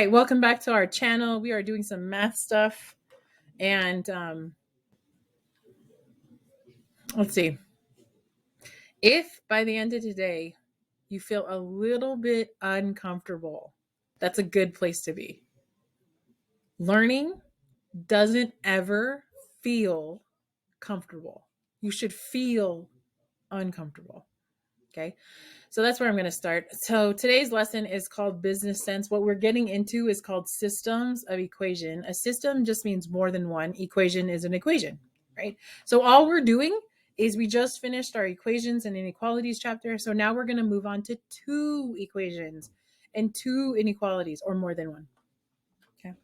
right, welcome back to our channel. We are doing some math stuff. And let's see. If by the end of today you feel a little bit uncomfortable, that's a good place to be. Learning doesn't ever feel comfortable. You should feel uncomfortable. Okay. So that's where I'm going to start. So today's lesson is called business sense. What we're getting into is called systems of equation. A system just means more than one. Equation is an equation, right? So all we're doing is we just finished our equations and inequalities chapter. So now we're going to move on to two equations and two inequalities, or more than one. Okay.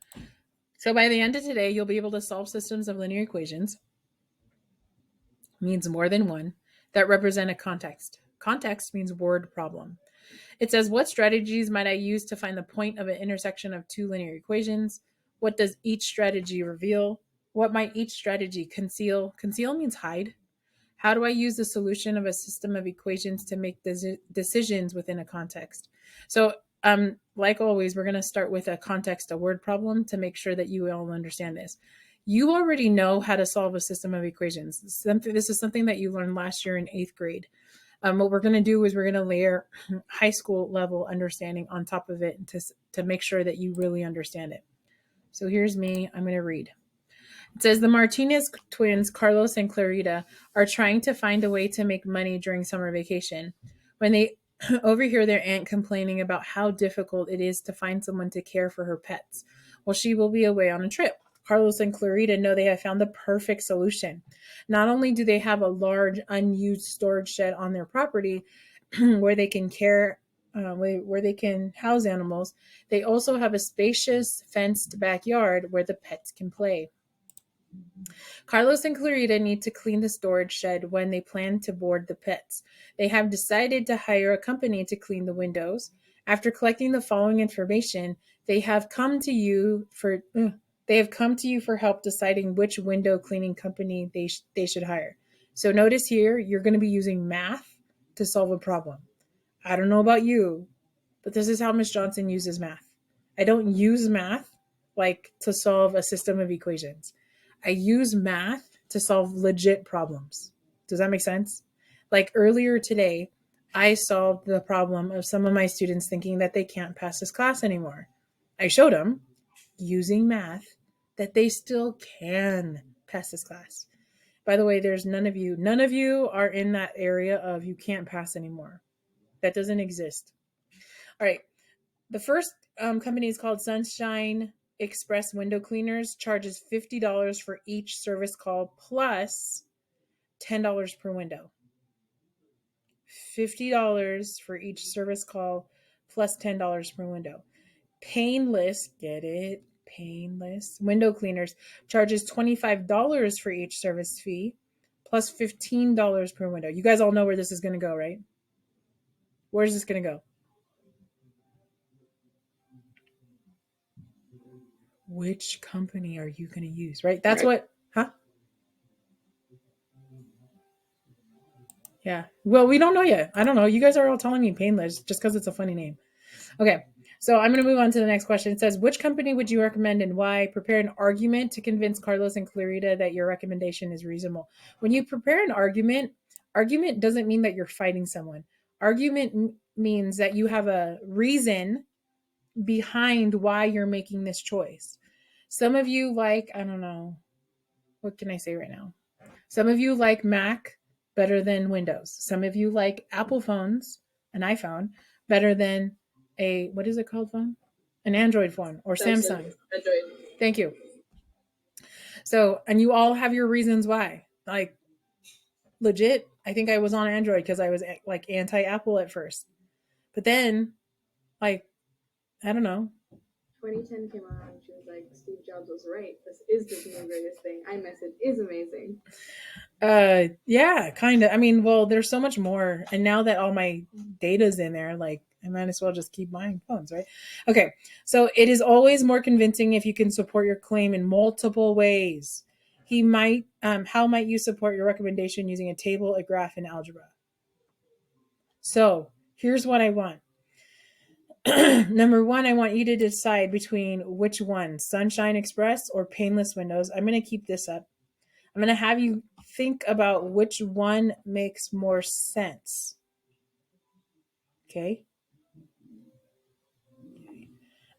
So by the end of today, you'll be able to solve systems of linear equations, means more than one, that represent a context. Context means word problem. It says, what strategies might I use to find the point of an intersection of two linear equations? What does each strategy reveal? What might each strategy conceal? Conceal means hide. How do I use the solution of a system of equations to make decisions within a context? So, like always, we're going to start with a context, a word problem, to make sure that you all understand this. You already know how to solve a system of equations. This is something that you learned last year in 8th grade. What we're going to do is we're going to layer high school level understanding on top of it to make sure that you really understand it. So here's me. I'm going to read. It says the Martinez twins, Carlos and Clarita, are trying to find a way to make money during summer vacation. When they overhear their aunt complaining about how difficult it is to find someone to care for her pets, well, she will be away on a trip. Carlos and Clarita know they have found the perfect solution. Not only do they have a large unused storage shed on their property where they can where they can house animals, they also have a spacious fenced backyard where the pets can play. Carlos and Clarita need to clean the storage shed when they plan to board the pets. They have decided to hire a company to clean the windows. After collecting the following information, they have come to you for help deciding which window cleaning company they should hire. So notice here, you're going to be using math to solve a problem. I don't know about you, but this is how Miss Johnson uses math. I don't use math like to solve a system of equations. I use math to solve legit problems. Does that make sense? Like earlier today, I solved the problem of some of my students thinking that they can't pass this class anymore. I showed them using math that they still can pass this class. By the way, there's none of you are in that area of you can't pass anymore. That doesn't exist. All right. The first company is called Sunshine Express Window Cleaners, charges $50 for each service call plus $10 per window. $50 for each service call plus $10 per window. Painless, get it? Painless Window Cleaners charges $25 for each service fee plus $15 per window. You guys all know where this is going to go, right? Where's this going to go? Which company are you going to use, right? That's right. Yeah. Well, we don't know yet. I don't know. You guys are all telling me painless just because it's a funny name. Okay. So I'm going to move on to the next question. It says, which company would you recommend and why? Prepare an argument to convince Carlos and Clarita that your recommendation is reasonable. When you prepare an argument doesn't mean that you're fighting someone. Argument means that you have a reason behind why you're making this choice. Some of you like, I don't know, what can I say right now? Some of you like Mac better than Windows. Some of you like Apple phones, an iPhone, better than what is it called phone? An Android phone or Samsung. Android. Thank you. So, and you all have your reasons why. Like, legit, I think I was on Android because I was like anti-Apple at first. But then, like, I don't know. 2010 came around and she was like, Steve Jobs was right. This is the new greatest thing. iMessage is amazing. Yeah, kind of. I mean, well, there's so much more. And now that all my data's in there, like, I might as well just keep buying phones, right? Okay. So it is always more convincing if you can support your claim in multiple ways. How might you support your recommendation using a table, a graph, and algebra? So here's what I want. Number one, I want you to decide between which one, Sunshine Express or Painless Windows. I'm going to keep this up. I'm going to have you think about which one makes more sense. Okay.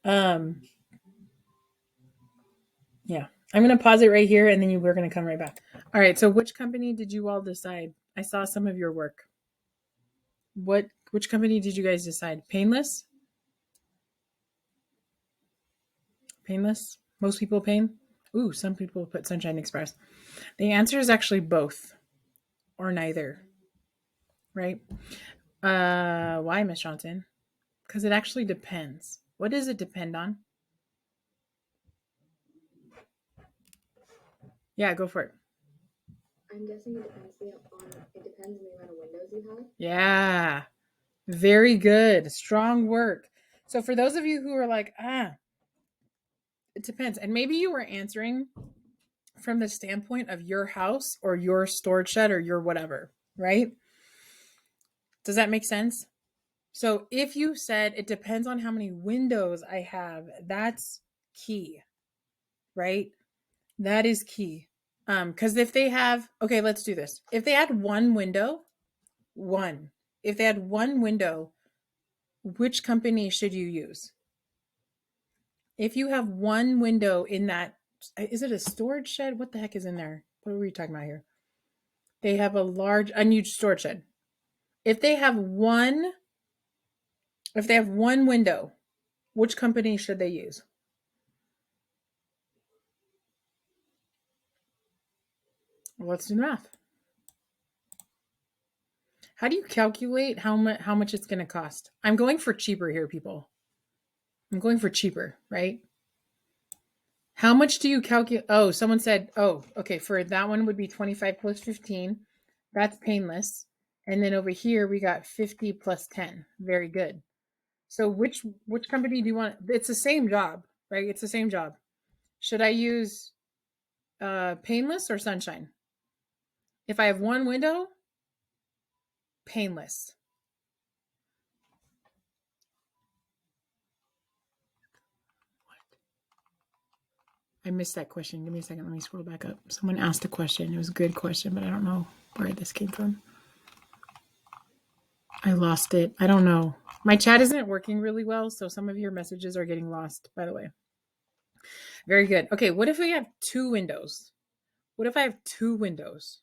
Um, yeah. I'm going to pause it right here and then we're going to come right back. All right. So, which company did you all decide? I saw some of your work. Which company did you guys decide? Painless? Painless? Most people pain? Ooh, some people put Sunshine Express. The answer is actually both or neither, right? Why, Miss Johnson? Because it actually depends. What does it depend on? Yeah, go for it. I'm guessing it depends on the amount of windows you have. Yeah, very good. Strong work. So for those of you who are like, it depends. And maybe you were answering from the standpoint of your house or your storage shed or your whatever, right? Does that make sense? So if you said it depends on how many windows I have, that's key, right? That is key. Because if they have, okay, let's do this. If they had one window, one. If they had one window, which company should you use? If you have one window in that, is it a storage shed? What the heck is in there? What are we talking about here? They have a large, unused storage shed. If they have one, if they have one window, which company should they use? Well, let's do math. How do you calculate how much it's going to cost? I'm going for cheaper here, people. I'm going for cheaper, right? How much do you calculate? Oh, someone said, oh, okay, for that one would be 25 plus 15. That's painless. And then over here we got 50 plus 10. Very good. So which company do you want? It's the same job, right? It's the same job. Should I use painless or sunshine? If I have one window, painless. I missed that question. Give me a second. Let me scroll back up. Someone asked a question. It was a good question, but I don't know where this came from. I lost it. I don't know. My chat isn't working really well, so some of your messages are getting lost, by the way. Very good. Okay, what if we have two windows? What if I have two windows?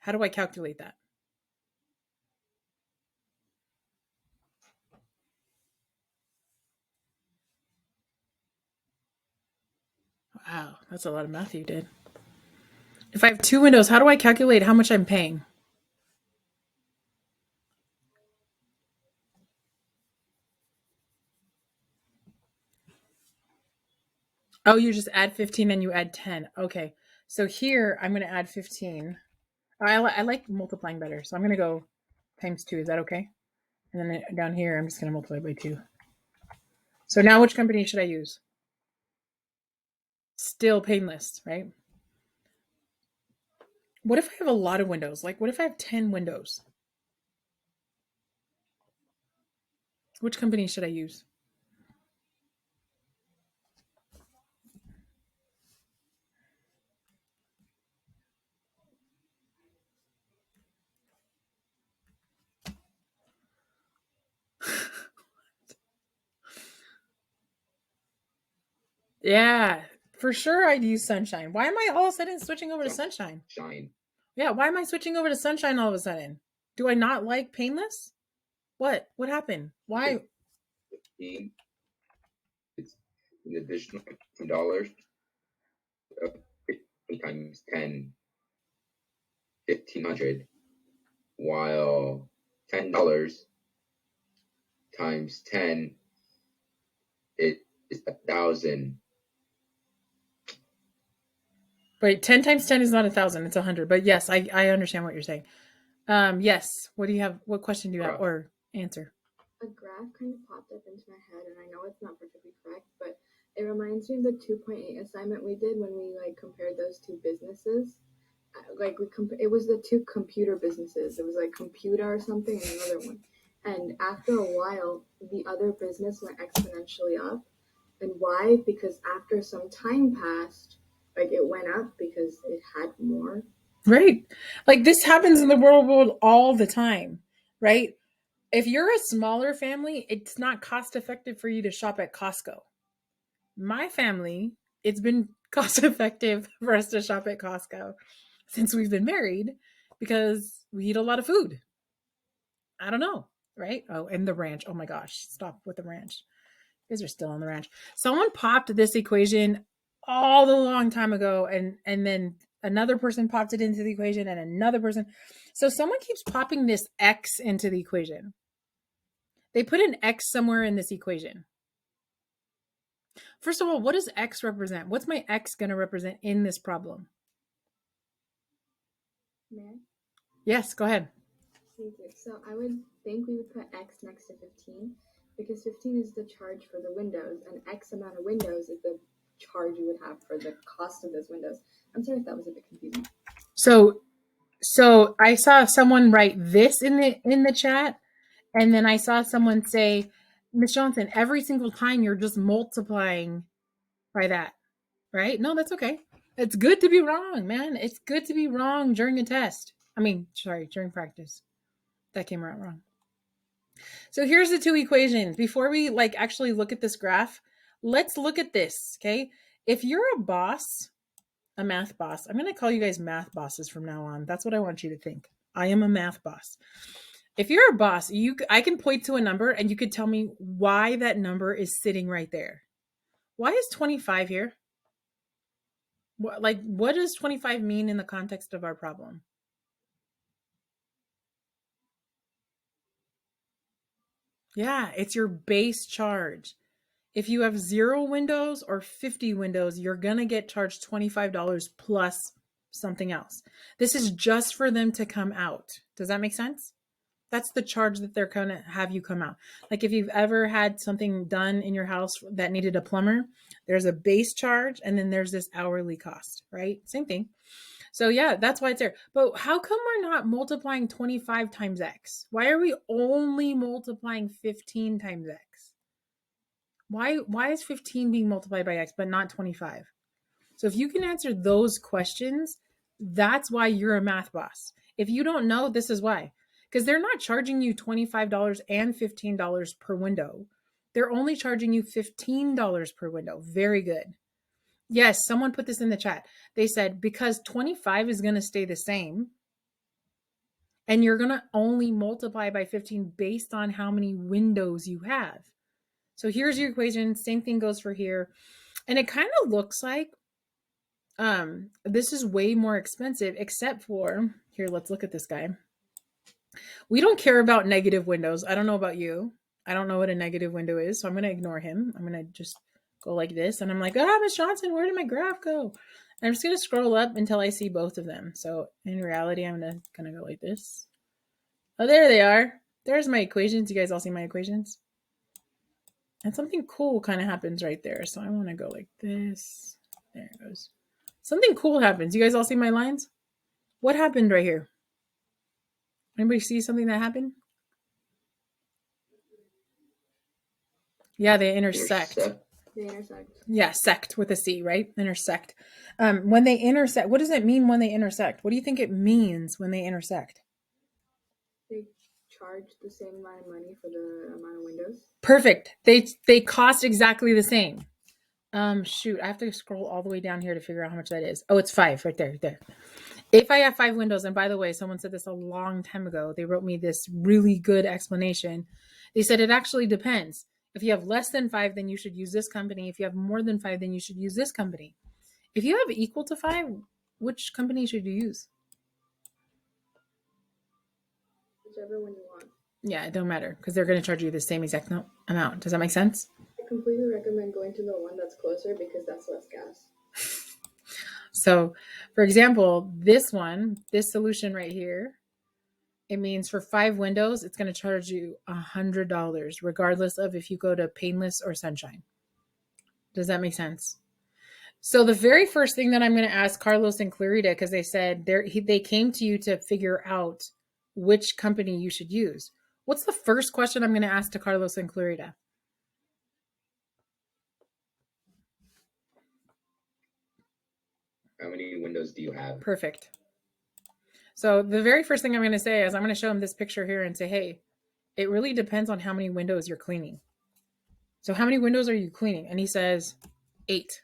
How do I calculate that? Wow, that's a lot of math you did. If I have two windows, how do I calculate how much I'm paying? Oh, you just add 15 and you add 10. Okay. So here I'm going to add 15. I like multiplying better. So I'm going to go times 2. Is that okay? And then down here, I'm just going to multiply by 2. So now which company should I use? Still painless, right? What if I have a lot of windows? Like, what if I have 10 windows? Which company should I use? Yeah, for sure I'd use Sunshine. Why am I all of a sudden switching over to Sunshine? Shine. Yeah, why am I switching over to Sunshine all of a sudden? Do I not like painless? What? What happened? Why? 15. It's an additional $15 times 10, 1,500, while $10 times 10, it is 1,000. Wait, 10 times 10 is not 1,000, it's 100. But yes, I understand what you're saying. Yes. What do you have? What question do you have or answer? A graph kind of popped up into my head, and I know it's not perfectly correct, but it reminds me of the 2.8 assignment we did when we like compared those two businesses. Like it was the two computer businesses. It was like Computer or something, and another one. And after a while, the other business went exponentially up. And why? Because after some time passed, like it went up because it had more. Right. Like this happens in the real world all the time, right? If you're a smaller family, it's not cost effective for you to shop at Costco. My family, it's been cost effective for us to shop at Costco since we've been married because we eat a lot of food. I don't know, right? Oh, and the ranch. Oh my gosh, stop with the ranch. You guys are still on the ranch. Someone popped this equation all the long time ago, and then another person popped it into the equation, and another person. So someone keeps popping this x into the equation. They put an x somewhere in this equation. First of all, what does x represent? What's my x going to represent in this problem? Man. Yes, go ahead. So I would think we would put x next to 15 because 15 is the charge for the windows, and x amount of windows is the charge you would have for the cost of those windows. I'm sorry if that was a bit confusing. So I saw someone write this in the chat, and then I saw someone say, Miss Johnson, every single time you're just multiplying by that, right? No, that's okay. It's good to be wrong, man. It's good to be wrong during a test. I mean, sorry, during practice. That came out wrong. So here's the two equations. Before we like actually look at this graph, let's look at this, okay? If you're a boss, a math boss, I'm going to call you guys math bosses from now on. That's what I want you to think. I am a math boss. If you're a boss, I can point to a number and you could tell me why that number is sitting right there. Why is 25 here? What does 25 mean in the context of our problem? Yeah, it's your base charge. If you have 0 windows or 50 windows, you're going to get charged $25 plus something else. This is just for them to come out. Does that make sense? That's the charge that they're going to have you come out. Like if you've ever had something done in your house that needed a plumber, there's a base charge and then there's this hourly cost, right? Same thing. So yeah, that's why it's there. But how come we're not multiplying 25 times x? Why are we only multiplying 15 times x? Why is 15 being multiplied by x but not 25? So if you can answer those questions, that's why you're a math boss. If you don't know, this is why. Because they're not charging you $25 and $15 per window. They're only charging you $15 per window. Very good. Yes, someone put this in the chat. They said because 25 is going to stay the same and you're going to only multiply by 15 based on how many windows you have. So here's your equation. Same thing goes for here. And it kind of looks like this is way more expensive except for here, let's look at this guy. We don't care about negative windows. I don't know about you. I don't know what a negative window is, so I'm going to ignore him. I'm going to just go like this and I'm like, Miss Johnson, where did my graph go? And I'm just going to scroll up until I see both of them. So in reality, I'm going to go like this. Oh, there they are. There's my equations. You guys all see my equations? And something cool kind of happens right there. So I want to go like this. There it goes. Something cool happens. You guys all see my lines? What happened right here? Anybody see something that happened? Yeah, they intersect. They intersect. Yeah, sect with a C, right? Intersect. When they intersect, what does it mean when they intersect? What do you think it means when they intersect? They charge the same amount of money for the amount of windows. Perfect. They cost exactly the same. Shoot, I have to scroll all the way down here to figure out how much that is. Oh, it's 5 right there, there. If I have 5 windows, and by the way, someone said this a long time ago, they wrote me this really good explanation. They said it actually depends. If you have less than 5, then you should use this company. If you have more than 5, then you should use this company. If you have equal to 5, which company should you use? Whichever one you want. Yeah, it don't matter because they're going to charge you the same exact amount. Does that make sense? I completely recommend going to the one that's closer because that's less gas. So, for example, this solution right here, it means for 5 windows, it's going to charge you $100, regardless of if you go to painless or sunshine. Does that make sense? So the very first thing that I'm going to ask Carlos and Clarita, because they said they came to you to figure out which company you should use. What's the first question I'm going to ask to Carlos and Clarita? How many windows do you have? Perfect. So the very first thing I'm going to say is I'm going to show him this picture here and say, hey, it really depends on how many windows you're cleaning. So how many windows are you cleaning? And he says 8.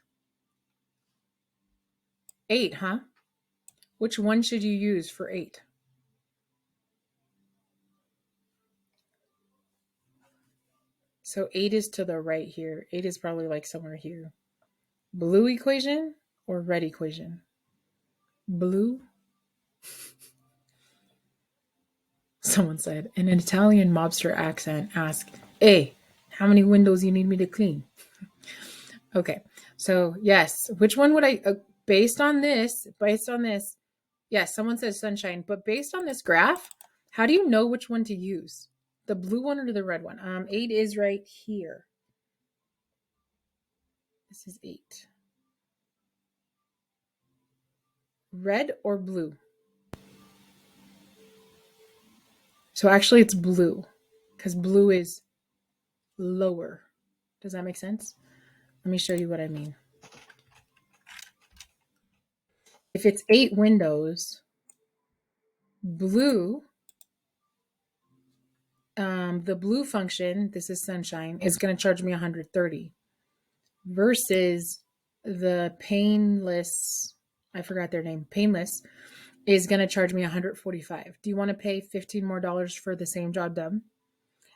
8, huh? Which one should you use for 8? So 8 is to the right here. 8 is probably like somewhere here. Blue equation or red equation? Blue? Someone said, in an Italian mobster accent, ask, hey, how many windows you need me to clean? Okay, so yes, which one would I, based on this, yes, someone says sunshine, but based on this graph, how do you know which one to use? The blue one or the red one? 8 is right here. This is 8. Red or blue? So actually it's blue because blue is lower. Does that make sense? Let me show you what I mean. If it's 8 windows, blue, the blue function, this is sunshine, is going to charge me 130 versus the painless, I forgot their name, painless, is going to charge me 145. Do you want to pay $15 more for the same job done?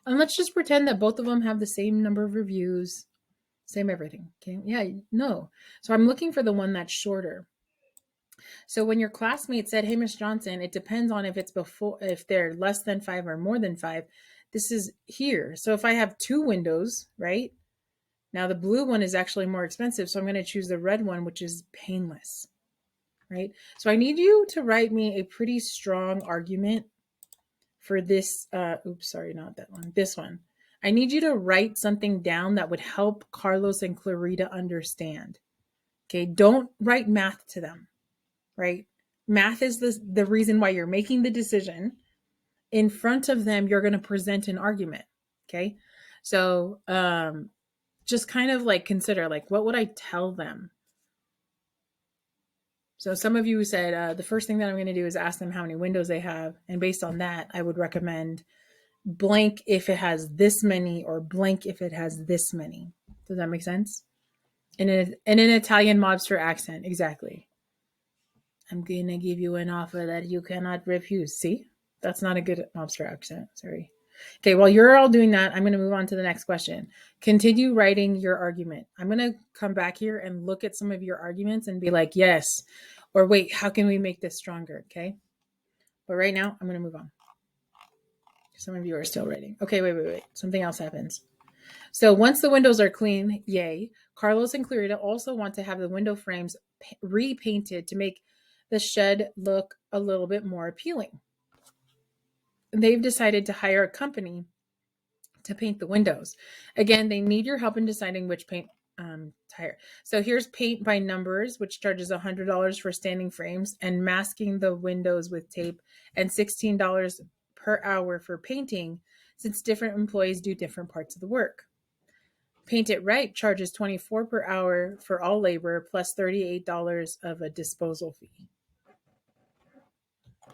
And let's just pretend that both of them have the same number of reviews, same everything. Okay. Yeah, no. So I'm looking for the one that's shorter. So when your classmate said, hey, Miss Johnson, it depends on if it's before, if they're less than 5 or more than 5. This is here. So if I have 2 windows, right? Now the blue one is actually more expensive. So I'm going to choose the red one, which is painless, right? So I need you to write me a pretty strong argument for this. Oops, sorry, not that one. This one. I need you to write something down that would help Carlos and Clarita understand. Okay. Don't write math to them, right? Math is the reason why you're making the decision. In front of them, you're going to present an argument. Okay. So, just kind of like consider, like, what would I tell them? So some of you said the first thing that I'm going to do is ask them how many windows they have. And based on that, I would recommend blank if it has this many or blank if it has this many. Does that make sense? In an Italian mobster accent. Exactly. I'm going to give you an offer that you cannot refuse. See? That's not a good mobster accent. Sorry. Okay, while you're all doing that, I'm going to move on to the next question. Continue writing your argument. I'm going to come back here and look at some of your arguments and be like, yes, or wait, how can we make this stronger? Okay. But right now, I'm going to move on. Some of you are still writing. Okay, wait. Something else happens. So once the windows are clean, yay, Carlos and Clarita also want to have the window frames repainted to make the shed look a little bit more appealing. They've decided to hire a company to paint the windows. Again, they need your help in deciding which paint to hire. So here's paint by numbers, which charges $100 for standing frames, and masking the windows with tape, and $16 per hour for painting, since different employees do different parts of the work. Paint It Right charges $24 per hour for all labor plus $38 of a disposal fee.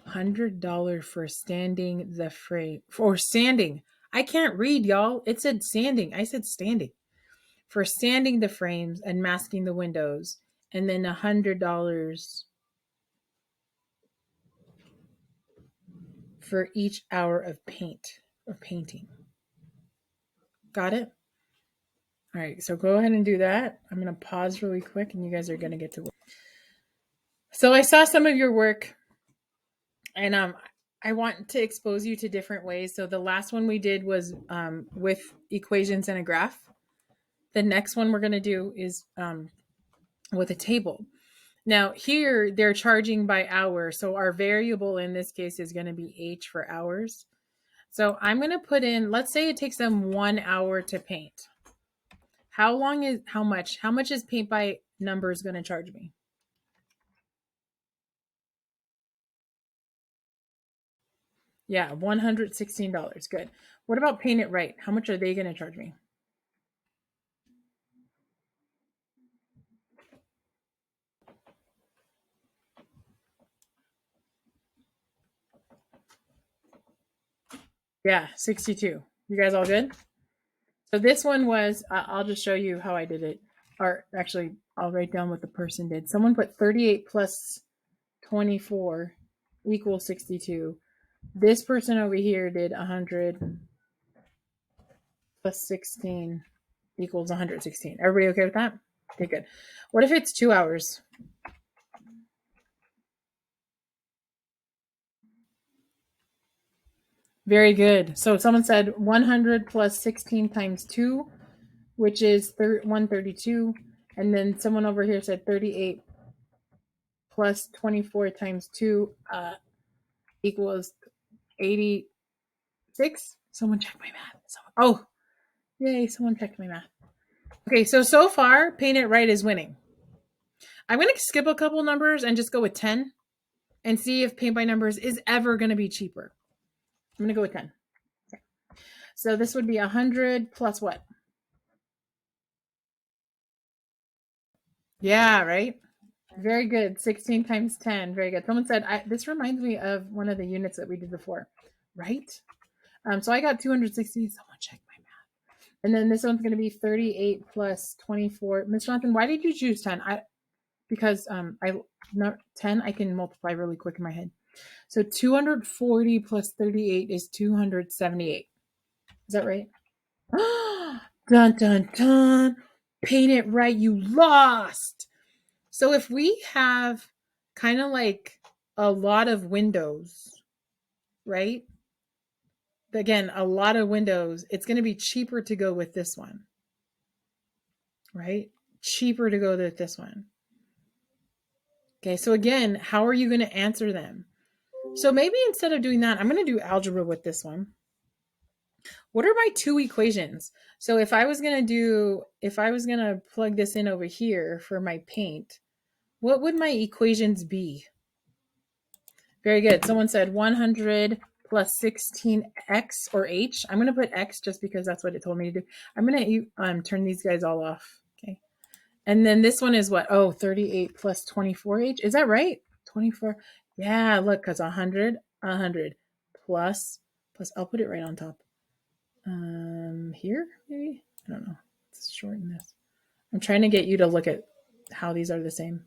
$100 for standing the frame. For sanding. I can't read, y'all. It said sanding. I said standing. For sanding the frames and masking the windows. And then $100 for each hour of paint or painting. Got it? All right, so go ahead and do that. I'm going to pause really quick and you guys are going to get to work. So I saw some of your work, and I want to expose you to different ways. So the last one we did was with equations and a graph. The next one we're going to do is with a table. Now here they're charging by hour. So our variable in this case is going to be H for hours. So I'm going to put in, let's say it takes them 1 hour to paint. How much is paint by numbers going to charge me? Yeah, $116. Good. What about Paint It Right? How much are they going to charge me? Yeah, 62. You guys all good? So this one was, I'll just show you how I did it. Or actually, I'll write down what the person did. Someone put 38 plus 24 equals 62. This person over here did 100 plus 16 equals 116. Everybody okay with that? Okay, good. What if it's 2 hours? Very good. So someone said 100 plus 16 times 2, which is 132. And then someone over here said 38 plus 24 times 2 equals 86. Someone check my math. Oh, yay, someone checked my math. Okay, so far, Paint It Right is winning. I'm going to skip a couple numbers and just go with 10 and see if Paint by Numbers is ever going to be cheaper. I'm going to go with 10. Okay. So this would be 100 plus what? Yeah, right? Very good. 16 times 10. Very good. Someone said, this reminds me of one of the units that we did before, right? So I got 260. Someone check my math. And then this one's going to be 38 plus 24. Ms. Jonathan, why did you choose 10? Because 10 I can multiply really quick in my head. So 240 plus 38 is 278. Is that right? Dun dun dun. Paint It Right, you lost. So if we have kind of like a lot of windows, right? Again, a lot of windows, it's going to be cheaper to go with this one, right? Cheaper to go with this one. Okay, so again, how are you going to answer them? So maybe instead of doing that, I'm going to do algebra with this one. What are my two equations? So if I was going to plug this in over here for my paint, what would my equations be? Very good. Someone said 100 plus 16x or h. I'm going to put x just because that's what it told me to do. I'm going to turn these guys all off. Okay. And then this one is what? Oh, 38 plus 24h. Is that right? 24. Yeah, look, because 100 plus, I'll put it right on top. Here, maybe? I don't know. Let's shorten this. I'm trying to get you to look at how these are the same.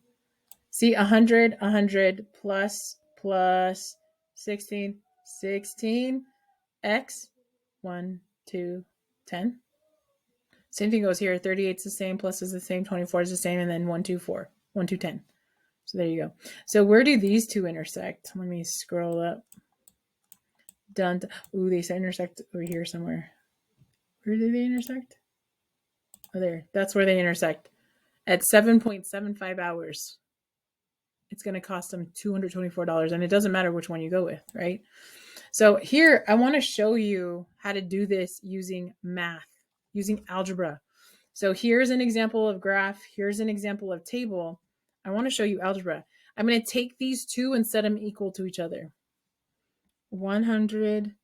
See, 100 plus 16, x, 1, 2, 10. Same thing goes here. 38 is the same, plus is the same, 24 is the same, and then 1, 2, 4. 1, 2, 10. So there you go. So where do these two intersect? Let me scroll up. Done. Ooh, they intersect over here somewhere. Where do they intersect? Oh, there. That's where they intersect. At 7.75 hours. It's going to cost them $224, and it doesn't matter which one you go with, right? So here, I want to show you how to do this using math, using algebra. So here's an example of graph. Here's an example of table. I want to show you algebra. I'm going to take these two and set them equal to each other. 100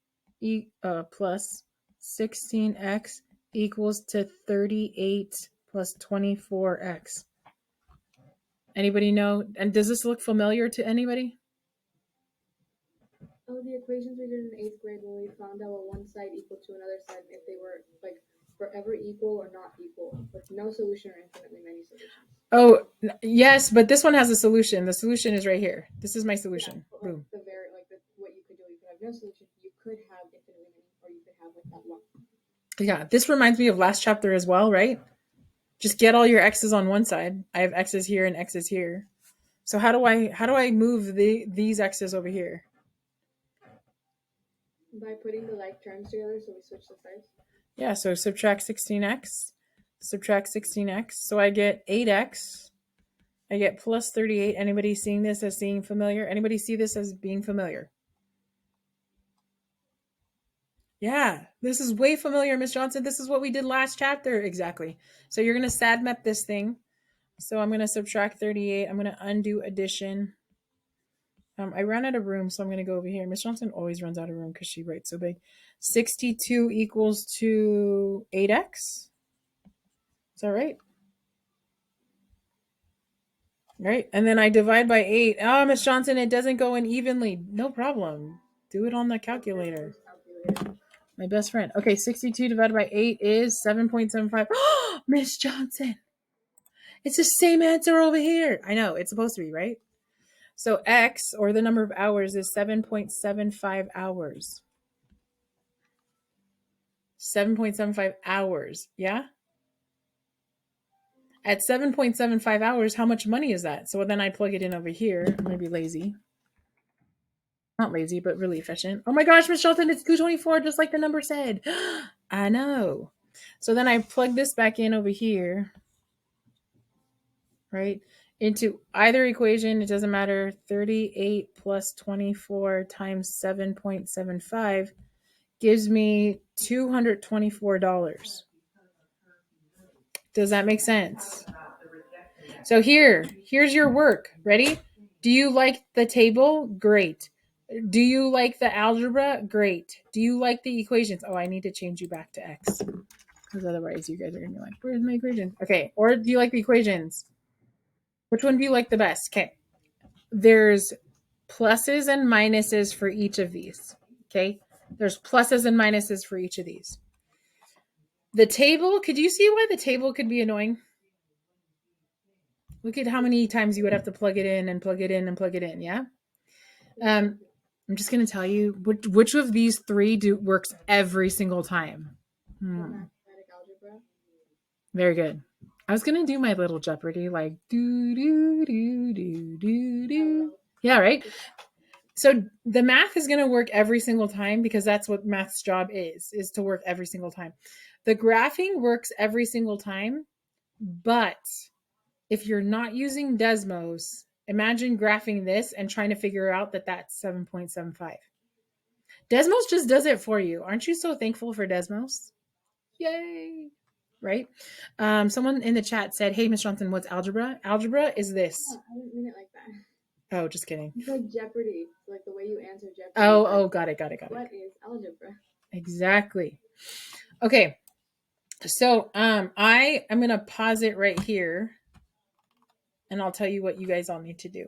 plus 16x equals to 38 plus 24x. Anybody know? And does this look familiar to anybody? Oh, the equations we did in 8th grade when we found out what one side equal to another side, if they were like forever equal or not equal, with no solution or infinitely many solutions. Oh, yes, but this one has a solution. The solution is right here. This is my solution. Yeah, Boom. What you could do, you could have no solution. You could have infinitely many, or you could have like that one. Yeah, this reminds me of last chapter as well, right? Just get all your x's on one side. I have x's here and x's here. So how do I move these x's over here? By putting the like terms together, so we switch the sides. Yeah, so subtract 16x, subtract 16x. So I get 8x. I get plus 38. Anybody seeing this as being familiar? Anybody see this as being familiar? Yeah, this is way familiar, Miss Johnson. This is what we did last chapter. Exactly. So you're going to sad map this thing. So I'm going to subtract 38. I'm going to undo addition. I ran out of room, so I'm going to go over here. Miss Johnson always runs out of room because she writes so big. 62 equals to 8x. Is that right? Right. And then I divide by 8. Oh, Miss Johnson, it doesn't go in evenly. No problem. Do it on the calculator. My best friend. Okay, 62 divided by 8 is 7.75. Miss Johnson. It's the same answer over here. I know, it's supposed to be, right? So X, or the number of hours, is 7.75 hours. 7.75 hours. Yeah? At 7.75 hours, how much money is that? So then I plug it in over here. I'm going to be lazy. Not lazy, but really efficient. Oh my gosh, Miss Shelton, it's 224, just like the number said. I know. So then I plug this back in over here, right? Into either equation, it doesn't matter. 38 plus 24 times 7.75 gives me $224. Does that make sense? So here's your work. Ready? Do you like the table? Great. Do you like the algebra? Great. Do you like the equations? Oh, I need to change you back to X. Because otherwise you guys are going to be like, where's my equation? Okay. Or do you like the equations? Which one do you like the best? Okay. There's pluses and minuses for each of these. Okay. There's pluses and minuses for each of these. The table, could you see why the table could be annoying? Look at how many times you would have to plug it in and plug it in and plug it in. Yeah. I'm just going to tell you which of these three works every single time. Very good. I was going to do my little Jeopardy, like do do do do do do. Yeah, right. So the math is going to work every single time because that's what math's job is to work every single time. The graphing works every single time, but if you're not using Desmos, imagine graphing this and trying to figure out that that's 7.75. Desmos just does it for you. Aren't you so thankful for Desmos? Yay! Right? Someone in the chat said, hey, Miss Johnson, what's algebra? Algebra is this. Oh, I didn't mean it like that. Oh, just kidding. It's like Jeopardy. It's like the way you answer Jeopardy. Oh, got it. What is algebra? Exactly. Okay. So I am going to pause it right here, and I'll tell you what you guys all need to do.